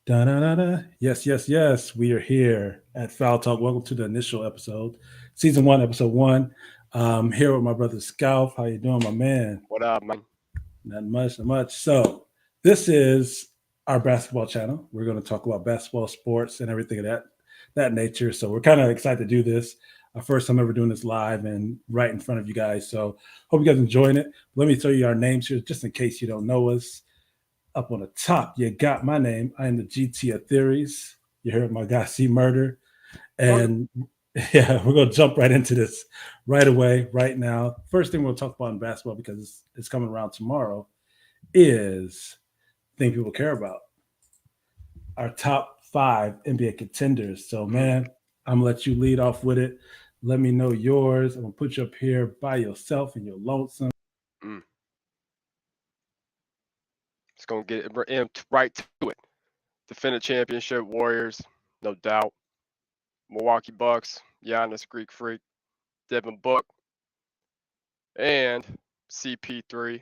Da-da-da-da. Yes, yes, yes. We are here at Foul Talk. Welcome to the initial episode, season one, episode one. Here with my brother Scalp. How you doing, my man? What up, man? Not much, not much. So this is our basketball channel. We're going to talk about basketball, sports, and everything of that nature. So we're kind of excited to do this. Our first time ever doing this live and right in front of you guys. So hope you guys enjoying it. Let me tell you our names here, just in case you don't know us. Up on the top, you got my name. I am the GT of Theories. You heard my guy C Murder. Murder. And yeah, we're going to jump right into this right away, right now. First thing we'll talk about in basketball, because it's coming around tomorrow, is thing people care about. Our top five NBA contenders. So, Mm, man, I'm going to let you lead off with it. Let me know yours. I'm going to put you up here by yourself and you're lonesome. mm. It's gonna get right to it. Defending championship Warriors, no doubt. Milwaukee Bucks, Giannis Greek Freak, Devin Book, and CP3.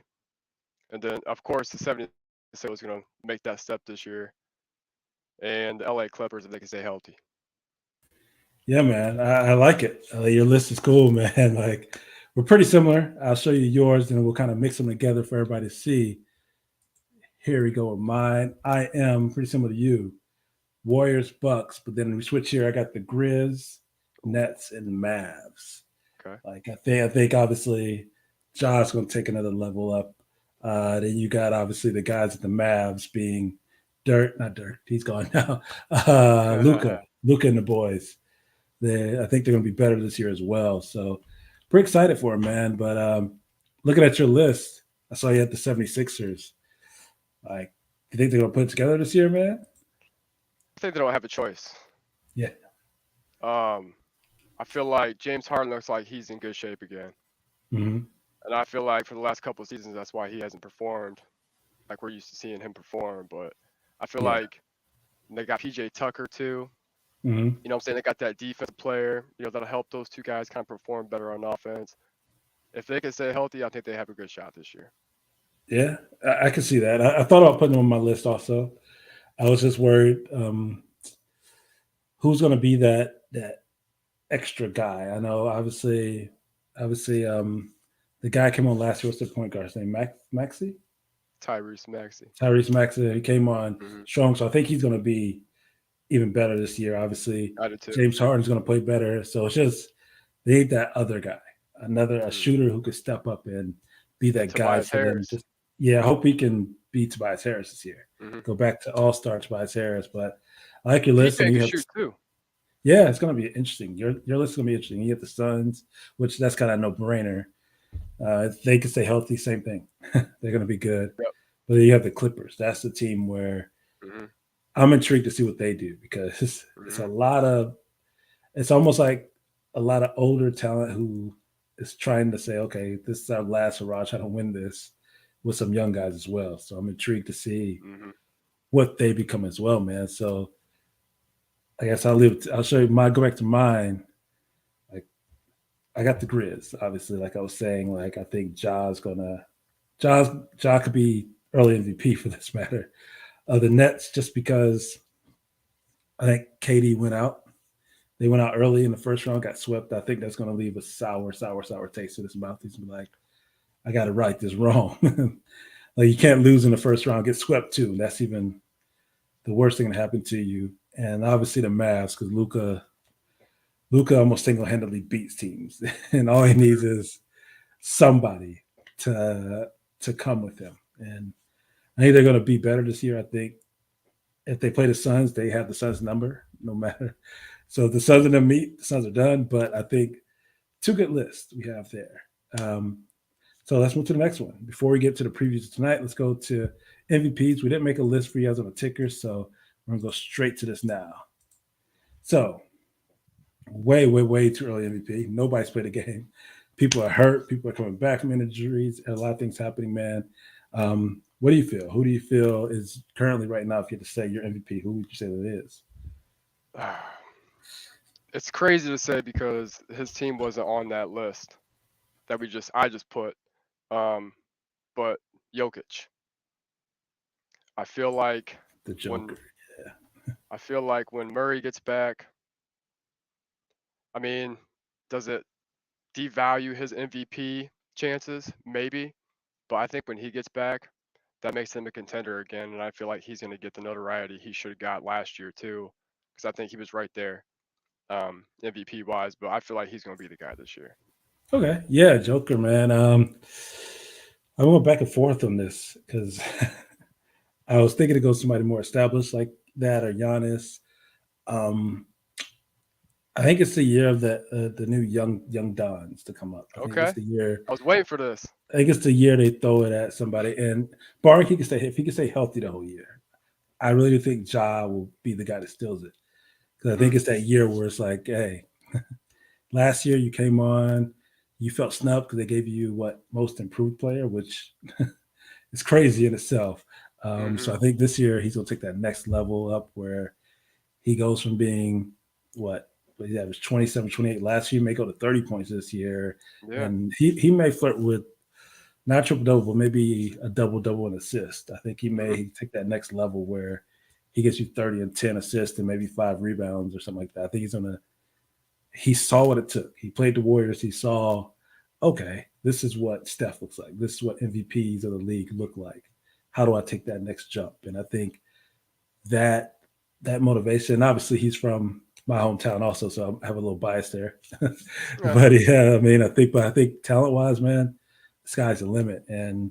And then, of course, the 76ers was gonna make that step this year. And the LA Clippers, if they can stay healthy. Yeah, man, I like it. Your list is cool, man. Like, we're pretty similar. I'll show you yours, and we'll kind of mix them together for everybody to see. Here we go with mine. I am pretty similar to you. Warriors, Bucks, but then we switch here. I got the Grizz, Ooh, Nets, and Mavs. okay. Like, I think obviously Josh going to take another level up. Then you got obviously the guys at the Mavs being not Dirt. He's gone now. Luca, and the boys. I think they're going to be better this year as well. So pretty excited for him, man. But looking at your list, I saw you at the 76ers. Like, you think they're going to put it together this year, man? I think they don't have a choice. Yeah. Um, I feel like James Harden looks like he's in good shape again. Mm-hmm. And I feel like for the last couple of seasons, that's why he hasn't performed like we're used to seeing him perform. But I feel Yeah. like they got PJ Tucker too. Mm-hmm. You know what I'm saying? They got that defensive player, that'll help those two guys kind of perform better on offense. If they can stay healthy, I think they have a good shot this year. Yeah, I can see that. I thought about putting them on my list also. I was just worried who's going to be that extra guy. I know, obviously, the guy came on last year. What's the point guard? His name Maxi? Tyrese Maxey. Tyrese Maxey. He came on Mm-hmm. strong, so I think he's going to be even better this year. Obviously, I do too. James Harden's going to play better. So it's just they need that other guy, another a Mm. shooter who could step up and be And that guy Tobias for them. Harris. Just yeah, I hope he can beat Tobias Harris this year. Mm-hmm. Go back to All Star Tobias Harris, but I like your list. I PJ mean, can you have shoot too. yeah, it's going to be interesting. Your list is going to be interesting. You have the Suns, which that's kind of no brainer. If they can stay healthy, same thing. They're going to be good. Yep. But then you have the Clippers. That's the team where Mm-hmm. I'm intrigued to see what they do because it's Mm-hmm. a lot of it's almost like a lot of older talent who is trying to say, okay, this is our last hurrah, trying to win this with some young guys as well. So I'm intrigued to see Mm-hmm. what they become as well, man. So I guess I'll show you my go back to mine. Like I got the Grizz, obviously, like I was saying, like I think Ja's Ja could be early MVP for this matter. The Nets, just because I think KD went out. They went out early in the first round, got swept. I think that's going to leave a sour taste in his mouth. He's gonna be like, I got to right this wrong. Like you can't lose in the first round, get swept too. That's even the worst thing that happened to you. And obviously the Mavs, because Luca almost single handedly beats teams, and all he needs is somebody to to come with him. And I think they're going to be better this year. I think if they play the Suns, they have the Suns number no matter. So if the Suns and them meet, the Suns are done. But I think two good lists we have there. Um, so let's move to the next one. Before we get to the previews tonight, let's go to MVPs. We didn't make a list for you guys on the ticker, so we're gonna go straight to this now. So way too early MVP. Nobody's played a game. People are hurt. People are coming back from injuries. A lot of things happening, man. What do you feel? Who do you feel is currently right now? If you had to say your MVP, who would you say that is? It's crazy to say because his team wasn't on that list that I just put. Um, but Jokic. I feel like The when Joker. I feel like when Murray gets back, I mean, does it devalue his MVP chances? Maybe. But I think when he gets back, that makes him a contender again. And I feel like he's going to get the notoriety he should have got last year, too. Because I think he was right there, MVP wise. But I feel like he's going to be the guy this year. Okay, yeah, Joker, man. I went back and forth on this because I was thinking to go somebody more established like that or Giannis. Um, I think it's the year of the new young Dons to come up. I think it's Okay. the year. I was waiting for this. I think it's the year they throw it at somebody. And Bark, he can stay if he can stay healthy the whole year. I really do think Ja will be the guy that steals it because I think Mm, it's that year where it's like, hey, last year you came on, you felt snubbed because they gave you what most improved player, which is crazy in itself. So mm-hmm. I think this year he's gonna take that next level up where he goes from being what he averaged 27, 28 last year, may go to 30 points this year. Yeah. And he may flirt with not triple double, but maybe a double double and assist. I think he Mm-hmm. may take that next level where he gets you 30 and 10 assists and maybe 5 rebounds or something like that. I think he saw what it took. He played the Warriors. He saw, okay, this is what Steph looks like. This is what MVPs of the league look like. How do I take that next jump? And I think that that motivation. Obviously, he's from my hometown also, so I have a little bias there. Yeah. But yeah, I mean, I think talent wise, man, the sky's the limit, and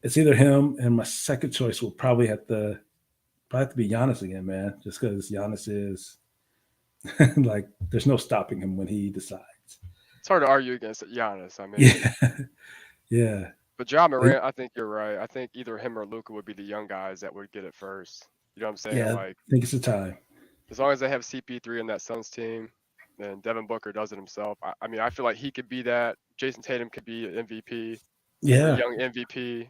it's either him and my second choice will probably have to be Giannis again, man. Just because Giannis is like, there's no stopping him when he decides. It's hard to argue against Giannis. I mean, Yeah, yeah, but John Like, Morant, I think you're right. I think either him or Luca would be the young guys that would get it first. You know what I'm saying? yeah. I Like, think it's the time. as long as they have CP3 in that Suns team, then Devin Booker does it himself. I mean, I feel like he could be that. Jason Tatum could be an MVP or Yeah, young MVP,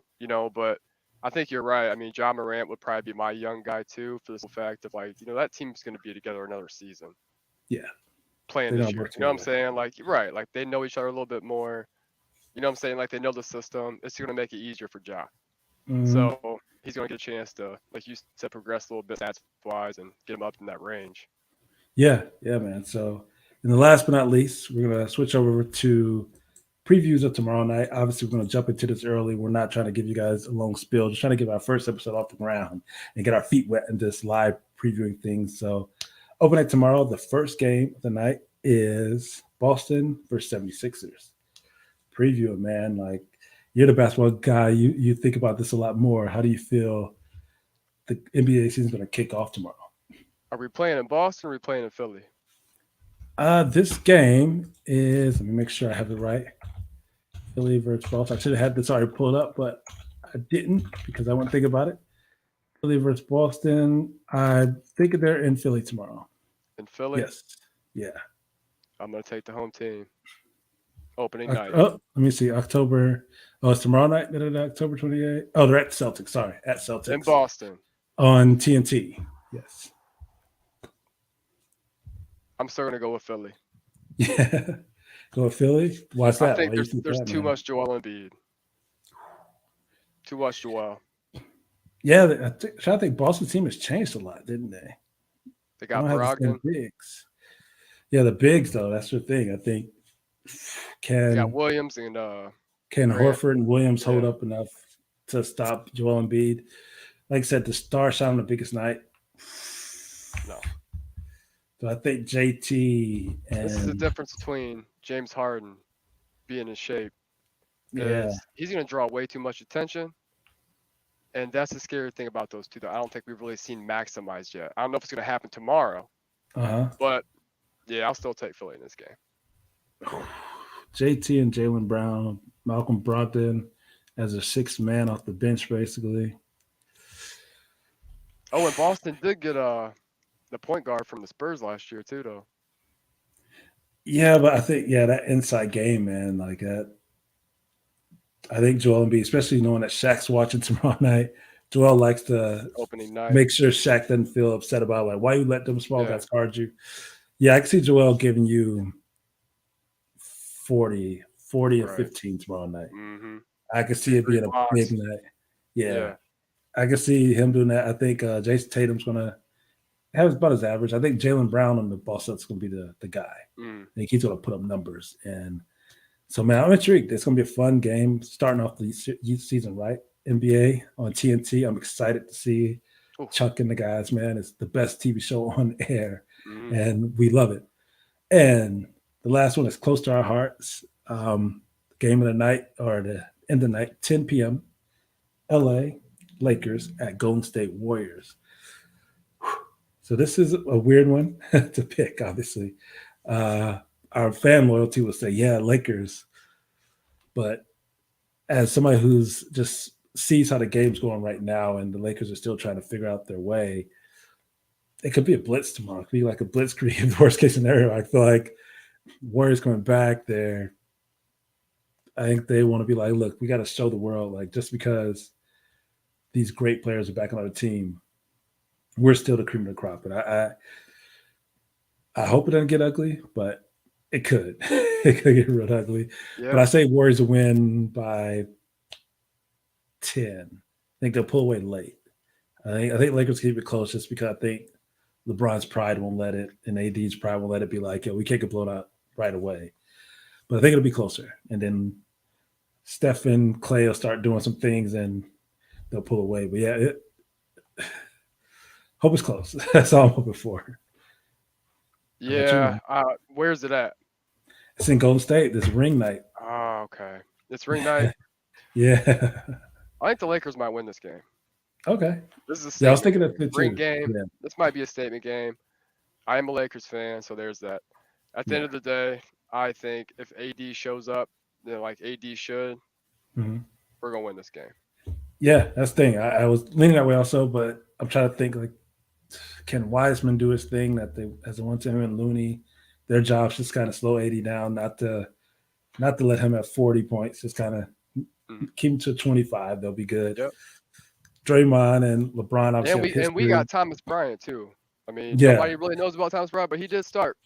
but I think you're right. I mean, John Morant would probably be my young guy too, for the simple fact of like, that team's going to be together another season yeah. playing They're this gonna year. work You know what I'm together. saying? Like, you're right. Like, they know each other a little bit more. You know what I'm saying? Like, they know the system. It's going to make it easier for Ja. Hmm. So he's going to get a chance to, like you said, progress a little bit stats wise and get him up in that range. Yeah, yeah, man. So, and the last but not least, we're gonna switch over to previews of tomorrow night. Obviously, we're gonna jump into this early. We're not trying to give you guys a long spiel, just trying to get our first episode off the ground and get our feet wet and just live previewing things. So, open night tomorrow, the first game of the night is Boston versus 76ers. Preview it, man. Like, you're the basketball guy. You think about this a lot more. How do you feel the NBA season is gonna kick off tomorrow? Are we playing in Boston or are we playing in Philly? This game is, let me make sure I have it right. Philly versus Boston. I should have had this already pulled up, but I didn't because I wouldn't think about it. Philly versus Boston. I think they're in Philly tomorrow. In Philly? Yes. Yeah. I'm going to take the home team. Opening night. Oh, let me see. October. Oh, it's tomorrow night. October 28th. Oh, they're at Celtics. Sorry. At In Celtics Boston. on TNT. Yes. I'm still going to go with Philly. Yeah. Go with Philly. Why's I that? think Why do you there's think there's that, too man? much Joel Embiid. Too much Joel. Yeah. I think Boston team has changed a lot, didn't they? They They got don't have the same Brogdon. bigs. Yeah, the bigs though. That's the thing. I think They got can Williams and can Grant. Horford and Williams hold Yeah. up enough to stop Joel Embiid? Like I said, the star shot on the biggest night. No. So I think JT This is the and difference between James Harden being in shape yeah, is he's going to draw way too much attention. And that's the scary thing about those two, though. I don't think we've really seen maximized yet. I don't know if it's going to happen tomorrow, uh but yeah, I'll still take Philly in this game. huh. JT and Jalen Brown, Malcolm Brogdon as a sixth man off the bench, basically. Oh, and Boston did get the point guard from the Spurs last year too, though. Yeah, but I think that inside game, man, like that. I think Joel Embiid, especially knowing that Shaq's watching tomorrow night, Joel likes to Opening night. make sure Shaq doesn't feel upset about like why you let them small Yeah. guys guard you. Yeah, I can see Joel giving you 40 or Right. 15 tomorrow night. Mm-hmm. I can see Two, it three being a big blocks. night. Yeah, Yeah. I can see him doing that. I think Jason Tatum's gonna. Has about his average. I think Jalen Brown on the Boston is going to be the guy. Mm. I think he's going to put up numbers. And so, man, I'm intrigued. It's going to be a fun game starting off the season, right? NBA on TNT. I'm excited to see Ooh. Chuck and the guys, man. It's the best TV show on air, Mm-hmm. and we love it. And the last one is close to our hearts. Game of the night, or the end of the night, 10 p.m. LA Lakers at Golden State Warriors. So this is a weird one to pick, obviously. Our fan loyalty will say, yeah, Lakers. But as somebody who's just sees how the game's going right now and the Lakers are still trying to figure out their way, it could be a blitz tomorrow. It could be like a blitzkrieg, worst case scenario. I feel like Warriors coming back there. I think they want to be like, look, we got to show the world, like, just because these great players are back on our team, we're still the cream of the crop. And I hope it doesn't get ugly, but it could. It could get real ugly. Yeah. But I say Warriors will win by 10. I think they'll pull away late. I think Lakers keep it close just because I think LeBron's pride won't let it, and AD's pride won't let it be like, yo, we can't get blown out right away. But I think it'll be closer. And then Steph and Clay will start doing some things and they'll pull away. But yeah, hope it's close. That's all I'm hoping for. Yeah. Where's it at? It's in Golden State. This ring night. Oh, okay. It's ring night. Yeah. I think the Lakers might win this game. Okay. This is a Yeah, I was thinking of it ring too. game. Yeah. This might be a statement game. I am a Lakers fan, so there's that. At the end of the day, I think if AD shows up, like AD should, we're gonna win this game. Yeah, that's the thing. I was leaning that way also, but I'm trying to think, like, can Wiseman do his thing that they as the one to him and Looney? Their job's just kind of slow AD down, not to let him have 40 points, just kind of keep him to 25. They'll be good. Yep. Draymond and LeBron obviously and we got Thomas Bryant too. I mean, nobody really knows about Thomas Bryant, but he did start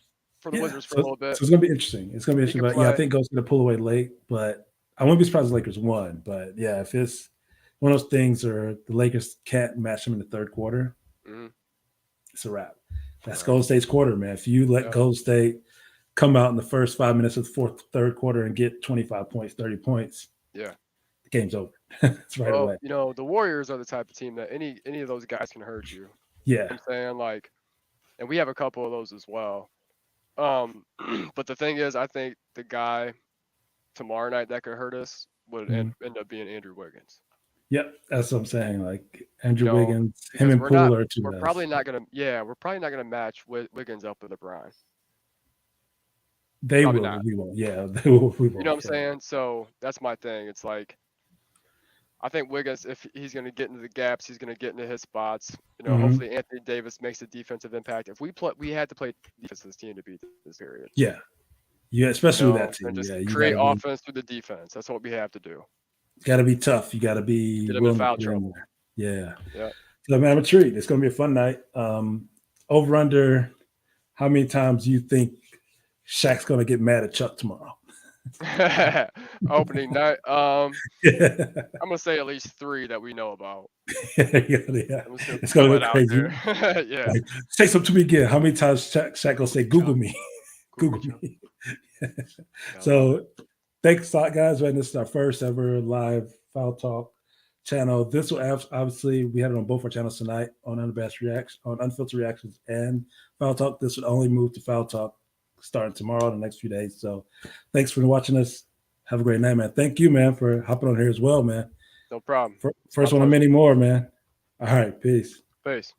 for the Wizards for a little bit. So it's gonna be interesting. It's gonna be interesting. But yeah, I think Go's gonna pull away late, but I wouldn't be surprised if the Lakers won. But yeah, if it's one of those things where the Lakers can't match them in the third quarter, it's a wrap. That's Golden State's quarter, man. If you let Golden State come out in the first 5 minutes of the third quarter and get 25 points, 30 points, the game's over. It's right away. You know, the Warriors are the type of team that any of those guys can hurt you. Yeah. You know what I'm saying, like, and we have a couple of those as well. But the thing is, I think the guy tomorrow night that could hurt us would end up being Andrew Wiggins. Yep, that's what I'm saying. Like Andrew Wiggins, him and Poole are too. We're probably not gonna match Wiggins up with LeBron. They probably will. Not. We won't. Yeah, they will. We won't. You know what I'm saying? So that's my thing. It's like, I think Wiggins, if he's going to get into the gaps, he's going to get into his spots. You know, hopefully Anthony Davis makes a defensive impact. If we had to play defense this team to beat this period. Yeah, especially with that team. And just you create offense through the defense. That's what we have to do. Got to be tough. You got to be get him in foul trouble. Yeah. Yeah. So man, I'm intrigued. It's going to be a fun night. Over under, how many times do you think Shaq's going to get mad at Chuck tomorrow? Opening night. I'm gonna say at least 3 that we know about. Yeah. It's gonna go crazy. Yeah. Like, say something to me again. How many times Shaq gonna say Google me? Google me. So thanks a lot, guys. Right, this is our first ever live Foul Talk channel. This will obviously we had it on both our channels tonight on Unabashed Reactions, on Unfiltered Reactions and Foul Talk. This would only move to Foul Talk starting tomorrow, the next few days. So thanks for watching us. Have a great night, man. Thank you, man, for hopping on here as well, man. No problem. First one of many more, man. All right. Peace. Peace.